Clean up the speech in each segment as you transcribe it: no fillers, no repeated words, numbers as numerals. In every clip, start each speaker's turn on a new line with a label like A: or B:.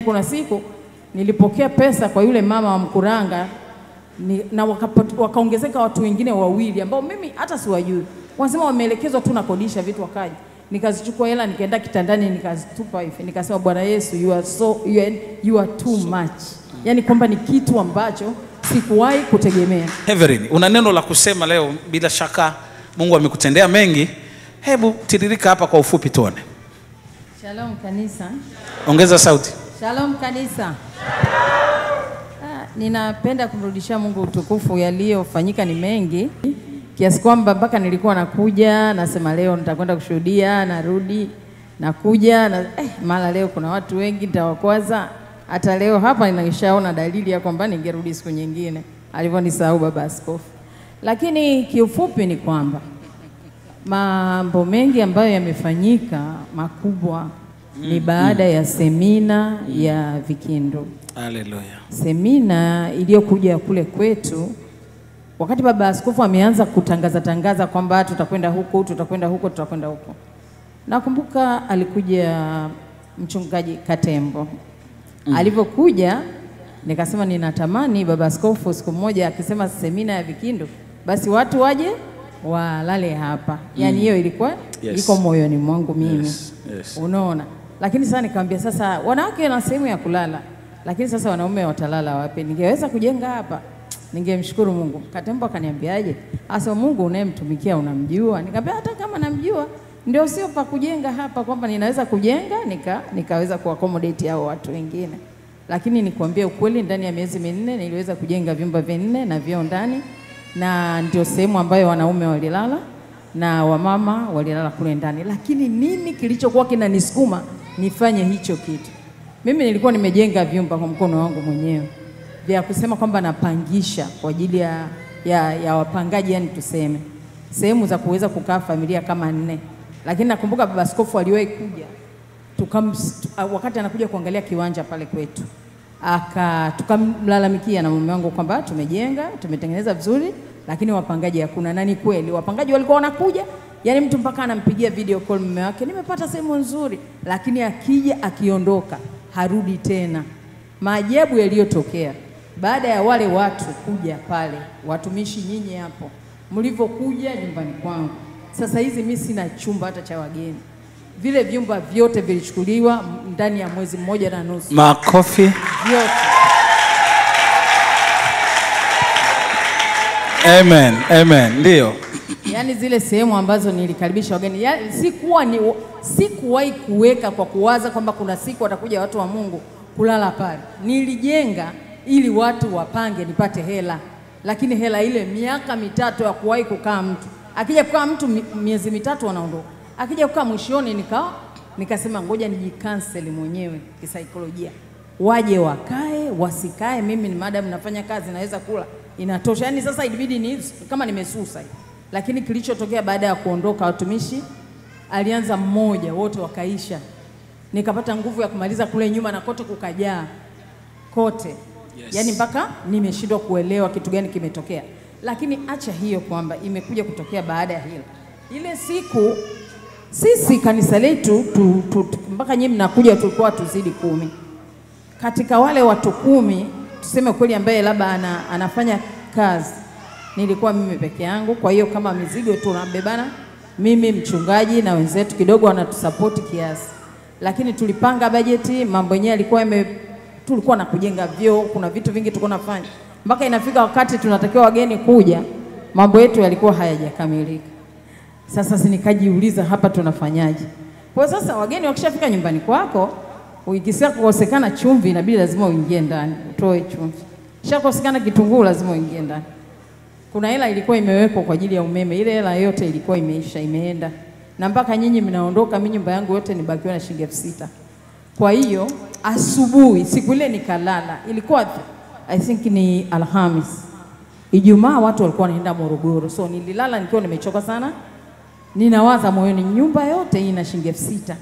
A: kuna siku nilipokea pesa kwa yule mama wa Mkuranga na wakaongezeka watu wengine wawili ambao mimi hata siwajui. Wanasema wameelekezwa tu na kodisha vitu wakaja. Nikazichukua hela nikaenda kitandani nikazitupa hivi. Nikasema Bwana Yesu, you are too much. Yani kwamba ni kitu ambacho sikuwahi kutegemea.
B: Heverin, una neno la kusema leo? Bila shaka Mungu amekutendea mengi. Hebu tiririka hapa kwa ufupi tuone.
A: Shalom kanisa.
B: Ongeza sauti.
A: Shalom kanisa. Ninapenda kumrudishia Mungu utukufu. Yaliyofanyika ni mengi kiasi kwamba mpaka nilikuwa nakuja nasema leo nitakwenda kushuhudia, narudi nakuja na mara leo kuna watu wengi nitawakwaza. Hata leo hapa ninashaona dalili ya kwamba ningerudi siku nyingine alivyonisahau baba askofu. Lakini kiufupi ni kwamba mambo mengi ambayo yamefanyika makubwa ni baada ya semina ya Vikindu.
B: Haleluya.
A: Semina iliyokuja kule kwetu wakati baba askofu ameanza kutangaza kwamba tutakwenda huko, tutakwenda huko, tutakwenda huko. Nakumbuka alikuja mchungaji Katembo. Alivyokuja nikasema ninatamani baba askofu siku moja akisema semina ya Vikindu basi watu waje walale hapa. Yani hiyo ilikuwa iko moyoni mwangu mimi. Unaona? Lakini sasa nikamwambia sasa wanawake wana sehemu ya kulala. Lakini sasa wanaume watalala wapi? Ningeweza kujenga hapa. Ningemshukuru Mungu. Katembo akaniambiaje? Asa Mungu unayemtumikia unamjua. Nikamwambia hata kama namjua ndio sio pa kujenga hapa kwamba ninaweza kujenga nikaweza kuaccommodate hao watu wengine. Lakini nikwambie ukweli ndani ya miezi 4 niliweza kujenga vyumba 4 na vyoo ndani na ndio sehemu ambayo wanaume walilala na wamama walilala kule ndani. Lakini nini kilichokuwa kinanisukuma nifanye hicho kitu? Mimi nilikuwa nimejenga vyumba kwa mkono wangu mwenyewe vya kusema kwamba napangisha kwa ajili ya wapangaji, yani tuseme sehemu za kuweza kukaa familia kama 4. Lakini nakumbuka baba askofu aliwahi kuja wakati anakuja kuangalia kiwanja pale kwetu tukamlalamikia na mume wangu kwamba tumejenga, tumetengeneza vizuri lakini wapangaji hakuna. Na ni kweli wapangaji walikuwa wanakuja, yani mtu mpaka anampigia video call mume wake, nimepata sehemu nzuri, lakini akija akiondoka harudi tena. Maajabu yaliyotokea baada ya wale watu kuja pale, watumishi nyinyi hapo mlivyokuja nyumbani kwangu, sasa hizi mimi sina chumba hata cha wageni. Vile vyumba vyote vilichukuliwa ndani ya mwezi 1.5.
B: Makofi.
A: Vyote.
B: Amen, amen. Ndio.
A: Yani zile sehemu ambazo nilikaribisha wageni, yani sikuwahi kuweka kwa kuwaza kwamba kuna siku watakuja watu wa Mungu kulala pale. Nilijenga ili watu wapange nipate hela. Lakini hela ile miaka 3 ya kuwahi kukaa mtu. Akija kukaa mtu miezi 3 anaondoka. Akija kukaa mwishoni nikasema ngoja nijikanseli mwenyewe kisaikolojia. Waje wakae, wasikae, mimi ni madam nafanya kazi naweza kula. Inatosha. Yani sasa ilibidi ni kama nimesusa. Lakini kilichotokea baada ya kuondoka watumishi alianza mmoja, wote wakaisha. Nikapata nguvu ya kumaliza kule nyuma na kote kukajaa. Kote. Yani mpaka nimeshindwa kuelewa kitu gani kimetokea. Lakini acha hiyo kwamba imekuja kutokea baada ya hilo. Ile siku sisi kanisa letu mpaka nyinyi mnakuja tulikuwa tuzidi 10. Katika wale watu 10 tuseme kweli ambaye labda anafanya kazi nilikuwa mimi peke yangu. Kwa hiyo kama mizigo tunabebana mimi, mchungaji na wenzetu kidogo wanatusupport kiasi. Lakini tulipanga bajeti, mambo yenyewe yalikuwa tulikuwa na kujenga vyoo, kuna vitu vingi tulikuwa nafanya. Mpaka inafika wakati tunatakiwa wageni kuja, mambo yetu yalikuwa hayajakamilika. Sasa nikajiuliza hapa tunafanyaje? Kwa sasa wageni wakishafika nyumbani kwako, ukisikia kukosekana chumvi inabidi lazima uingie ndani, utoe chumvi. Kishakosekana kitunguu lazima uingie ndani. Kuna hela ilikuwa imewekwa kwa ajili ya umeme, ile hela yote ilikuwa imeisha, imeenda. Na mpaka nyinyi mnaondoka, mimi nyumba yangu yote nibakiwa na shilingi 6,000. Kwa hiyo asubuhi siku ile nikalala, ilikuwa I think ni Alhamis. Ijumaa watu walikuwa wanaenda Morogoro. So nililala nikiwa nimechoka sana. Ninawaza moyoni nyumba yote hii ina shilingi 6,000.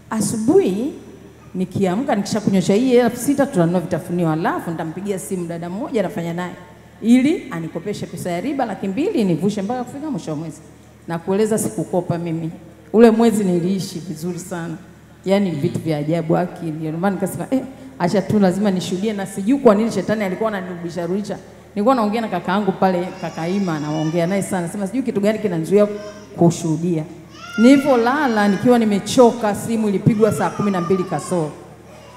A: Asubuhi nikiamka nikishakunyosha hii 6,000 tunanunua vitafunio, alafu nitampigia simu dada mmoja anafanya naye ili anikopeshe pesa ya riba 200,000 nivushe mpaka kufika mwisho wa mwezi. Na kueleza sikukopa mimi. Ule mwezi niliishi vizuri sana. Yani vitu vya ajabu akili. Ndio maana nikasema acha tu lazima nishuhudie, na sijui kwa nini shetani alikuwa ananirudisha. Nilikuwa naongea na kaka yangu pale, kaka Ima, naongea naye sana, sema sijui kitu gani kinanizuia kushuhudia. Nilipolala nikiwa nimechoka, simu ilipigwa saa 12 kasoro.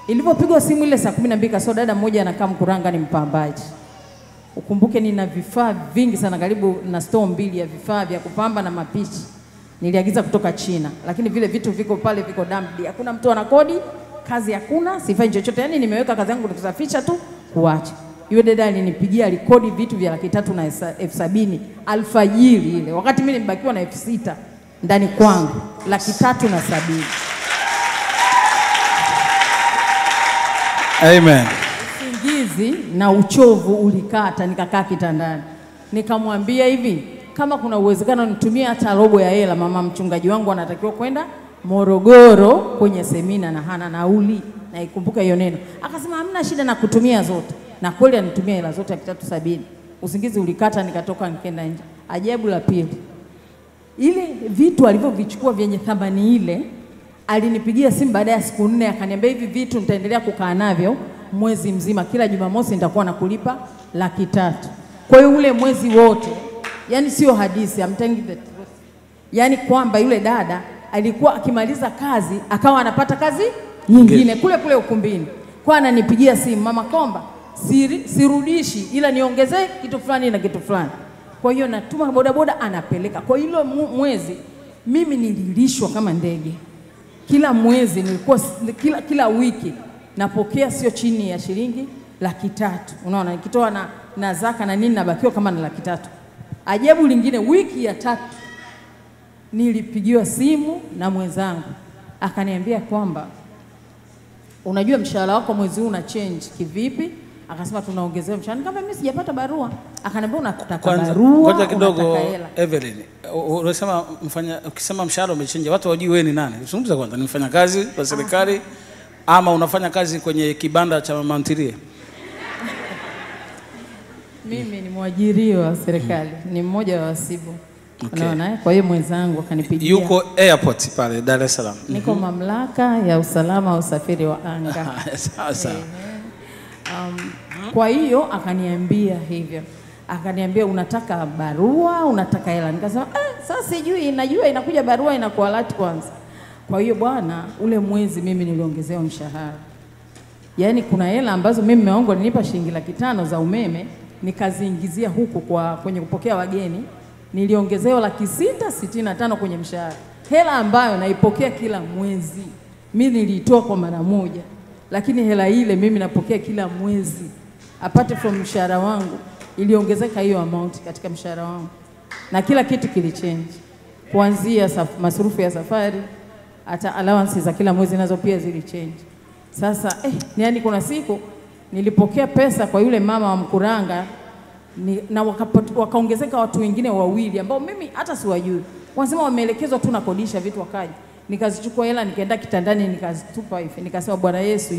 A: Ilipopigwa simu ile saa 12 kasoro, dada mmoja anakaa Mkuranga, ni mpambaji. Ukumbuke nina vifaa vingi sana, karibu na store 2 ya vifaa vya kupamba na mapishi. Niliagiza kutoka China, lakini vile vitu viko pale, viko dambi. Hakuna mtu anakodi, kazi hakuna, sifanyi chochote. Yani nimeweka kazi yangu kusafisha tu, kuacha. Yule dada alinipigia, alikodi vitu vya 370,000 alfajiri ile, wakati mimi nimebakiwa na 6,000 ndani kwangu, 370,000.
B: Amen.
A: Usingizi na uchovu ulikata, nikakaa kitandani. Nikamwambia hivi, kama kuna uwezekano nitumie hata robo ya hela, mama mchungaji wangu anatakiwa kwenda Morogoro kwenye semina na hana nauli. Na ikumbuka hiyo neno. Akasema hamna shida na kutumia zote. Na kweli anitumia hela zote 370. Usingizi ulikata, nikatoka nikaenda nje. Ajabu la pili, ile vitu alivyovichukua vyenye thamani ile, alinipigia simu baada ya siku 4 akaniambia hivi vitu nitaendelea kukaa navyo mwezi mzima, kila Jumamosi nitakuwa nakulipa 300,000. Kwa hiyo ule mwezi wote, yani sio hadithi, I'm telling you the truth. Yani kwamba yule dada alikuwa akimaliza kazi akawa anapata kazi nyingine kule kule ukumbini. Kwa ananipigia simu, mama Komba, sirudishi ila niongezee kitu fulani na kitu fulani. Kwa hiyo natuma bodaboda anapeleka. Kwa hilo mwezi mimi nililishwa kama ndege. Kila mwezi nilikuwa kila wiki napokea sio chini ya shilingi 300,000. Unaona, nikitoa na zaka na nini nabakiwa kama na 300,000. Ajabu lingine, wiki ya 3 nilipigiwa simu na mwenzangu. Akaniambia kwamba unajua mshahara wako mwezi huu una change kivipi? Akasema tunaongezewa mshahara. Nikamwambia mimi sijapata barua. Akaniambia unataka barua?
B: Ngoja kidogo Evelyn. Unasema ukisema mshahara umechange, watu wajui wewe ni nani? Zungumza kwanza, ni mfanyakazi wa serikali ama unafanya kazi kwenye kibanda cha mama ntilie?
A: Mimi ni mwajiriwa wa serikali, ni mmoja wa wasibu.
B: Okay.
A: Unaona, kwa hiyo mwenzangu akanipigia.
B: Yuko airport pale Dar es Salaam.
A: Niko mamlaka ya usalama wa usafiri wa anga.
B: Sasa.
A: Kwa hiyo akaniambia hivyo. Akaniambia unataka barua, unataka hela? Nikasema sasa sijui, najua inakuja barua inakuwa lati kwanza. Kwa hiyo bwana, ule mwezi mimi niliongezewa mshahara. Yaani kuna hela ambazo mimi mume wangu alinipa shilingi 500,000 za umeme, nikaziingizia huko kwenye kupokea wageni, niliongezewa 665,000 kwenye mshahara. Hela ambayo naipokea kila mwezi. Mimi nilitoa kwa mara moja. Lakini hela ile mimi napokea kila mwezi. Apart from mshahara wangu, iliongezeka hiyo amount katika mshahara wangu. Na kila kitu kilichange. Kuanzia masurufu ya safari, hata allowance za kila mwezi nazo pia zilichange. Sasa yani kuna siku nilipokea pesa kwa yule mama wa Mkuranga na wakaongezeka watu wengine 2 ambao mimi hata siwajui. Wanasema wameelekezwa tu na kodisha vitu wakaja. Nikazichukua hela nikaenda kitandani nikazitupa hivi. Nikasema Bwana Yesu,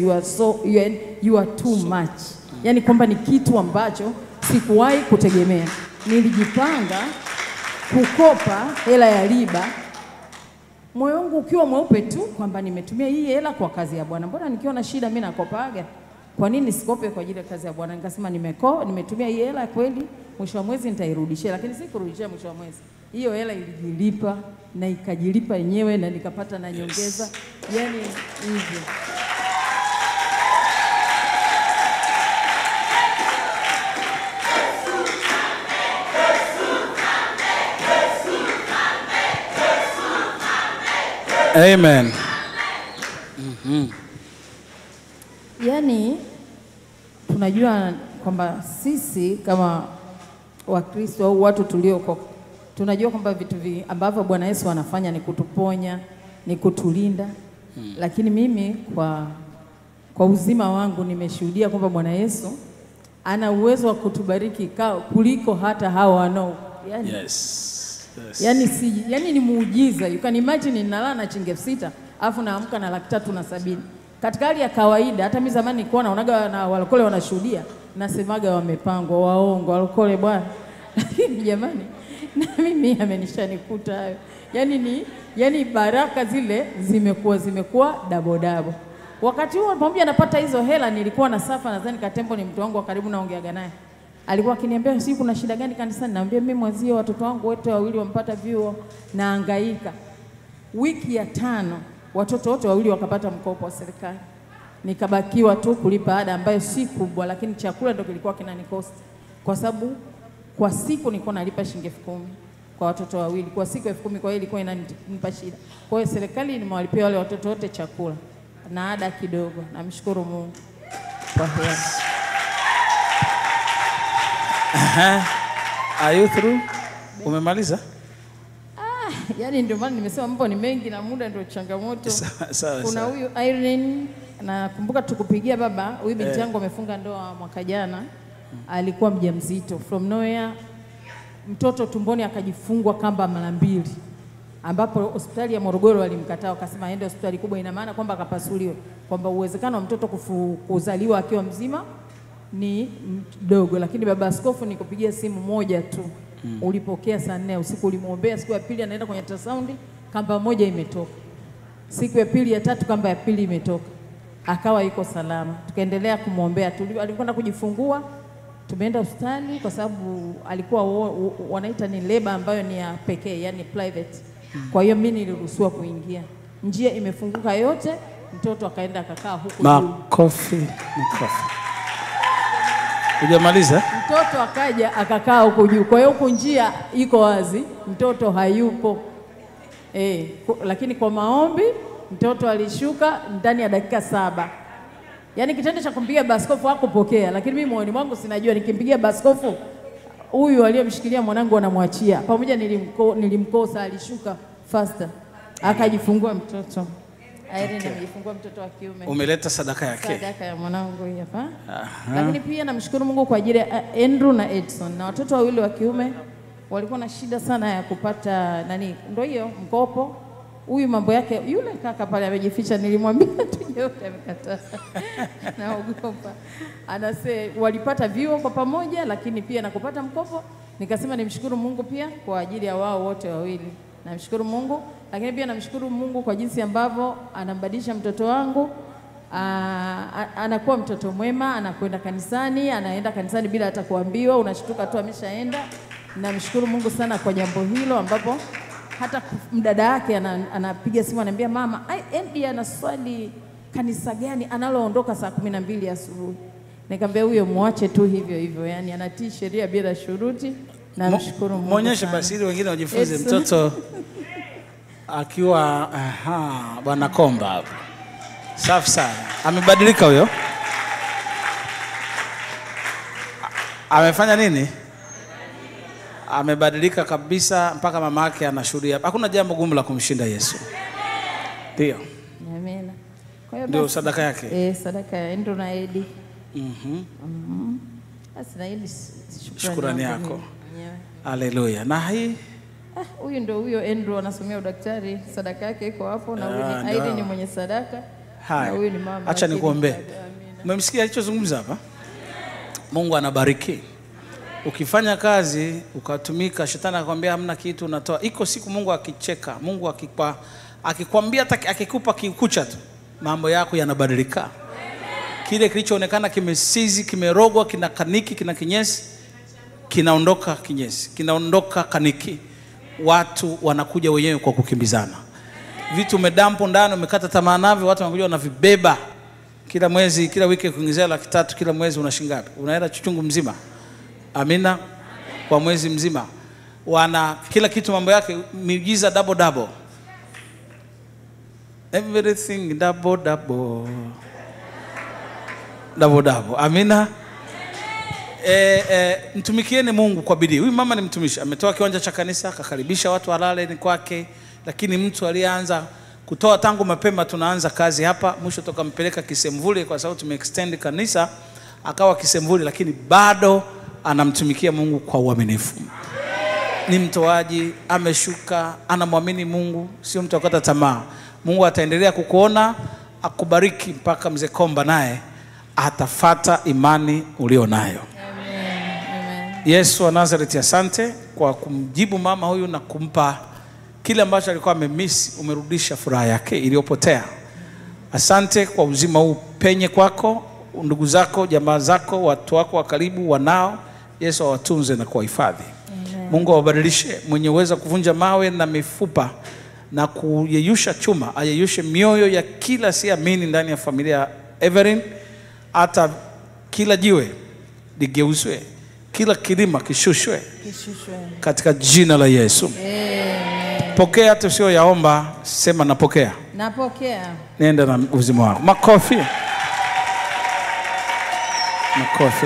A: you are too much. Yani kwamba ni kitu ambacho sikuwahi kutegemea. Nilijipanga kukopa hela ya riba, moyo wangu ukiwa mweupe tu kwamba nimetumia hii hela kwa kazi ya Bwana. Mbona nikiwa na shida mimi nakopaga? Kwa nini sikope kwa ajili ya kazi ya Bwana? Nikasema nimetumia hii hela kweli, mwisho wa mwezi nitairudishia, lakini sikurudishia mwisho wa mwezi. Hiyo hela ilijilipa na ikajilipa yenyewe na nikapata na nyongeza. Yani hivyo.
B: Amen.
A: Yani tunajua kwamba sisi kama Wakristo au watu tuliokoka tunajua kwamba vitu ambavyo Bwana Yesu anafanya ni kutuponya, ni kutulinda. Lakini mimi kwa uzima wangu nimeshuhudia kwamba Bwana Yesu ana uwezo wa kutubariki kuliko hata hao wanao. Yani, yani ni muujiza. You can imagine ninalala na shilingi 6,000 alafu naamka na 370,000. Katika hali ya kawaida hata mimi zamani nilikuwa naonaga na walokole wanashuhudia, nasemaga wamepangwa, waongo, walokole bwana. Lakini jamani, na mimi amenishanikuta hayo. Yani baraka zile zimekuwa double. Wakati huo pamoja napata hizo hela, nilikuwa na Safa, nadhani Katembo ni mtu wangu wa karibu, naongeaga naye. Alikuwa akiniambia si kuna shida gani kanisani, naambia mimi mwazio watoto wangu wote wawili wampata vyuo na hangaika. Wiki ya 5 watoto wote wawili wakapata mkopo wa serikali. Nikabakiwa tu kulipa ada ambayo si kubwa, lakini chakula ndio kilikuwa kinanikosta. Kwa sababu kwa siku nilikuwa nalipa shilingi 10,000 kwa watoto wawili. Kwa siku 10,000 kwa hiyo ilikuwa inanipa shida. Kwa hiyo serikali nimewalipia wale watoto wote chakula na ada kidogo. Namshukuru Mungu kwa hilo.
B: Are you through? Umemaliza?
A: Yani ndio maana nimesema mambo ni mengi na muda ndio changamoto. Kuna huyu Irene, nakumbuka tukupigia baba, huyu binti yangu amefunga ndoa mwaka jana. Alikuwa mjamzito from nowhere, mtoto tumboni akajifungwa kamba mara 2, ambapo hospitali ya Morogoro walimkataa, wakasema aende hospitali kubwa. Ina maana kwamba akapasuliwa, kwamba uwezekano wa mtoto kuzaliwa akiwa mzima ni mdogo. Lakini baba askofu nikupigia simu moja tu, ulipokea saa 4 usiku, ulimuombea. Siku ya pili anaenda kwenye ultrasound, kamba moja imetoka. Siku ya pili ya 3 kamba ya pili imetoka, akawa yuko salama. Tukaendelea kumuombea. Alikwenda kujifungua, tumeenda hospitali kwa sababu alikuwa wanaita ni labor ambayo ni ya pekee, yani private. Kwa hiyo mimi niliruhusiwa kuingia. Njia imefunguka yote, mtoto akaenda akakaa huko juu.
B: Makofi. Hujamaliza?
A: Mtoto akaja akakaa huko juu. Kwa hiyo huko njia iko wazi, mtoto hayupo. Lakini kwa maombi mtoto alishuka ndani ya dakika 7. Yaani kitendo cha kumpigia baskofu hakupokea, lakini mimi moyoni mwangu sinajua nikimpigia baskofu huyu aliyemshikilia mwanangu anamwachia. Pamoja nilimkosa, alishuka faster. Akajifungua mtoto. Irene amejifungua mtoto wa kiume.
B: Umeleta sadaka yake.
A: Sadaka ya mwanangu hapa. Lakini pia namshukuru Mungu kwa ajili ya Andrew na Edson, na watoto wawili wa kiume walikuwa na shida sana ya kupata ndio hiyo mkopo. Huyu mambo yake, yule kaka pale amejificha, nilimwambia tuje wote, amekataa. Naogopa. Walipata vyuo kwa pamoja, lakini pia na kupata mkopo. Nikasema nimshukuru Mungu pia kwa ajili ya wao wote wawili. Namshukuru Mungu, lakini pia namshukuru Mungu kwa jinsi ambavyo anambadilisha mtoto wangu. Anakuwa mtoto mwema, anakwenda kanisani, anaenda kanisani bila hata kuambiwa, unashtuka tu ameshaenda. Namshukuru Mungu sana kwa jambo hilo, ambapo hata mdada yake anapiga simu ananiambia, mama, Andy anaswali kanisa gani analoondoka saa 12 asubuhi. Nikamwambia huyo muache tu hivyo hivyo, yani anatii sheria bila shuruti. Namshukuru Mungu.
B: Muonyeshe basi ili wengine wajifunze mtoto akiwa Bwana Komba hapo. Safi sana. Amebadilika huyo. Amefanya nini? Amebadilika kabisa mpaka mama yake anashuhudia. Hakuna jambo gumu la kumshinda Yesu. Ndio.
A: Amina. Kwa hiyo
B: ndio sadaka yake.
A: Sadaka ya Andrew na Edi. Basi na hili
B: shukrani yako. Haleluya. Na hii
A: huyu ndio huyo Andrew anasomea udaktari, sadaka yake iko hapo, na huyu ni Aiden ni mwenye sadaka. Na huyu ni mama.
B: Acha nikuombe. Umemsikia alichozungumza hapa? Mungu anabariki. Ukifanya kazi ukatumika, shetani anakuambia hamna kitu unatoa. Iko siku Mungu akicheka, Mungu akikwambia akikupa kikucha tu, mambo yako yanabadilika. Kile kilichoonekana kimesizi, kimerogwa, kina kaniki, kina kinyesi, kinaondoka kinyesi, kinaondoka kaniki. Watu wanakuja wenyewe kwa kukimbizana. Vitu umedampo ndani, umekata tamaa navyo, watu wanakuja wanavibeba. Kila mwezi, kila wiki kuingizia 300,000, kila mwezi unashinga ngapi? Unaenda chuchungu mzima. Amina. Kwa mwezi mzima. Wana kila kitu mambo yake, miujiza double. Everything double. Amina. Mtumikieni Mungu kwa bidii. Huyu mama ni mtumishi, ametoa kiwanja cha kanisa, akakaribisha watu walale ni kwake, lakini mtu alianza kutoa tangu mapema. Tunaanza kazi hapa, mwisho tukampeleka Kisemvuli kwa sababu tumeextend kanisa akawa Kisemvuli, lakini bado anamtumikia Mungu kwa uaminifu. Ni mtoaji, ameshuka, anamwamini Mungu, sio mtu akata tamaa. Mungu ataendelea kukuona, akubariki mpaka mzee Komba naye atafata imani ulio nayo. Amen. Yesu wa Nazareti, asante kwa kumjibu mama huyu na kumpa kile ambacho alikuwa amemiss. Umerudisha furaha yake iliyopotea. Asante kwa uzima huu, penye kwako, ndugu zako, jamaa zako, watu wako wa karibu, wanao. Yesu awatunze na kuwahifadhi. Mungu awabadilishe, mwenye uweza kuvunja mawe na mifupa na kuyeyusha chuma, ayeyushe mioyo ya kila siamini ndani ya familia Everin. Hata kila jiwe ligeuzwe, kila kilima kishushwe katika jina la Yesu. Pokea hata usio yaomba, sema napokea.
A: Napokea.
B: Nenda na uzima wako. Makofi. Makofi.